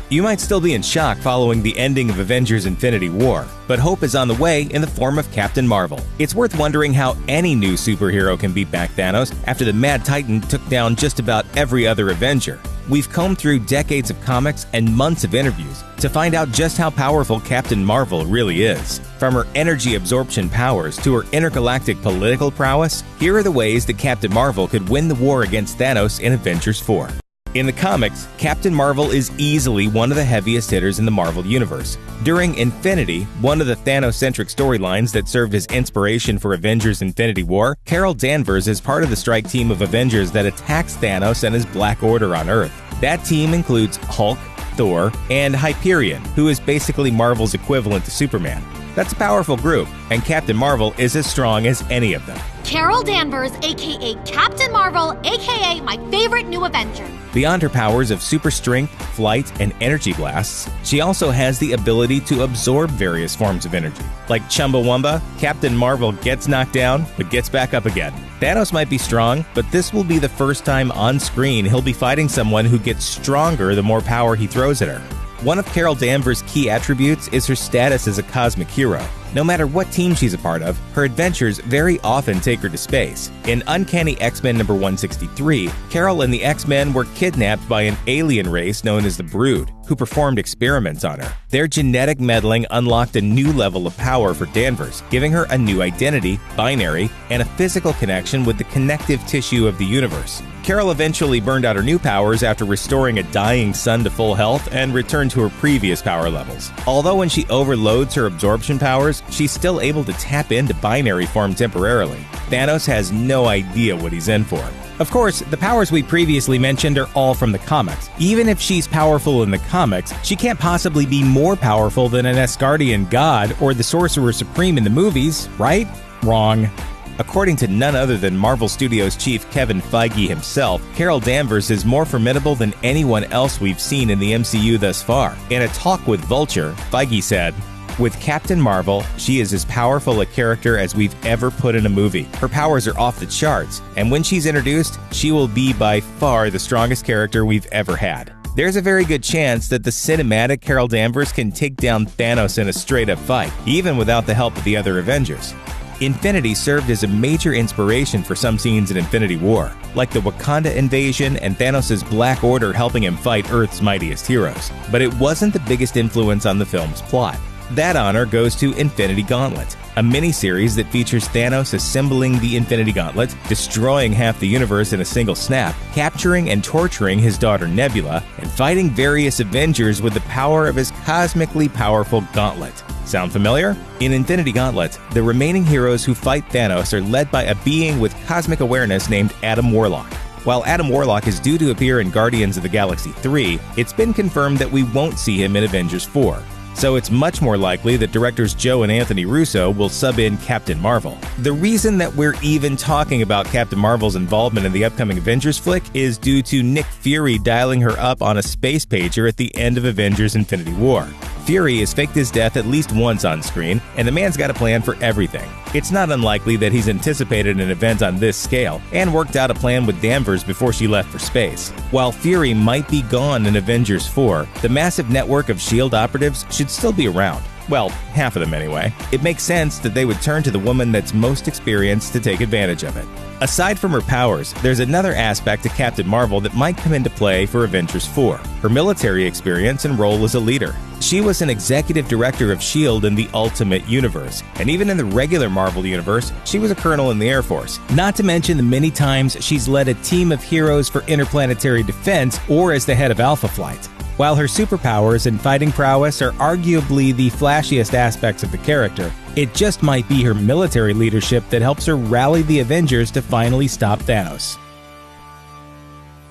You might still be in shock following the ending of Avengers Infinity War, but hope is on the way in the form of Captain Marvel. It's worth wondering how any new superhero can beat back Thanos after the Mad Titan took down just about every other Avenger. We've combed through decades of comics and months of interviews to find out just how powerful Captain Marvel really is. From her energy absorption powers to her intergalactic political prowess, here are the ways that Captain Marvel could win the war against Thanos in Avengers 4. In the comics, Captain Marvel is easily one of the heaviest hitters in the Marvel Universe. During Infinity, one of the Thanos-centric storylines that served as inspiration for Avengers Infinity War, Carol Danvers is part of the strike team of Avengers that attacks Thanos and his Black Order on Earth. That team includes Hulk, Thor, and Hyperion, who is basically Marvel's equivalent to Superman. That's a powerful group, and Captain Marvel is as strong as any of them. Carol Danvers, aka Captain Marvel, aka my favorite new Avenger. Beyond her powers of super strength, flight, and energy blasts, she also has the ability to absorb various forms of energy. Like Chumbawamba, Captain Marvel gets knocked down, but gets back up again. Thanos might be strong, but this will be the first time on screen he'll be fighting someone who gets stronger the more power he throws at her. One of Carol Danvers' key attributes is her status as a cosmic hero. No matter what team she's a part of, her adventures very often take her to space. In Uncanny X-Men number 163, Carol and the X-Men were kidnapped by an alien race known as the Brood, who performed experiments on her. Their genetic meddling unlocked a new level of power for Danvers, giving her a new identity, binary, and a physical connection with the connective tissue of the universe. Carol eventually burned out her new powers after restoring a dying sun to full health and returned to her previous power levels. Although when she overloads her absorption powers, she's still able to tap into binary form temporarily. Thanos has no idea what he's in for. Of course, the powers we previously mentioned are all from the comics. Even if she's powerful in the comics, she can't possibly be more powerful than an Asgardian god or the Sorcerer Supreme in the movies, right? Wrong. According to none other than Marvel Studios chief Kevin Feige himself, Carol Danvers is more formidable than anyone else we've seen in the MCU thus far. In a talk with Vulture, Feige said, "With Captain Marvel, she is as powerful a character as we've ever put in a movie. Her powers are off the charts, and when she's introduced, she will be by far the strongest character we've ever had." There's a very good chance that the cinematic Carol Danvers can take down Thanos in a straight-up fight, even without the help of the other Avengers. Infinity served as a major inspiration for some scenes in Infinity War, like the Wakanda invasion and Thanos' Black Order helping him fight Earth's mightiest heroes. But it wasn't the biggest influence on the film's plot. That honor goes to Infinity Gauntlet, a miniseries that features Thanos assembling the Infinity Gauntlet, destroying half the universe in a single snap, capturing and torturing his daughter Nebula, and fighting various Avengers with the power of his cosmically powerful gauntlet. Sound familiar? In Infinity Gauntlet, the remaining heroes who fight Thanos are led by a being with cosmic awareness named Adam Warlock. While Adam Warlock is due to appear in Guardians of the Galaxy 3, it's been confirmed that we won't see him in Avengers 4. So it's much more likely that directors Joe and Anthony Russo will sub in Captain Marvel. The reason that we're even talking about Captain Marvel's involvement in the upcoming Avengers flick is due to Nick Fury dialing her up on a space pager at the end of Avengers Infinity War. Fury has faked his death at least once on screen, and the man's got a plan for everything. It's not unlikely that he's anticipated an event on this scale and worked out a plan with Danvers before she left for space. While Fury might be gone in Avengers 4, the massive network of S.H.I.E.L.D. operatives should still be around. Well, half of them anyway. It makes sense that they would turn to the woman that's most experienced to take advantage of it. Aside from her powers, there's another aspect to Captain Marvel that might come into play for Avengers 4, her military experience and role as a leader. She was an executive director of S.H.I.E.L.D. in the Ultimate Universe, and even in the regular Marvel Universe, she was a colonel in the Air Force. Not to mention the many times she's led a team of heroes for interplanetary defense or as the head of Alpha Flight. While her superpowers and fighting prowess are arguably the flashiest aspects of the character, it just might be her military leadership that helps her rally the Avengers to finally stop Thanos.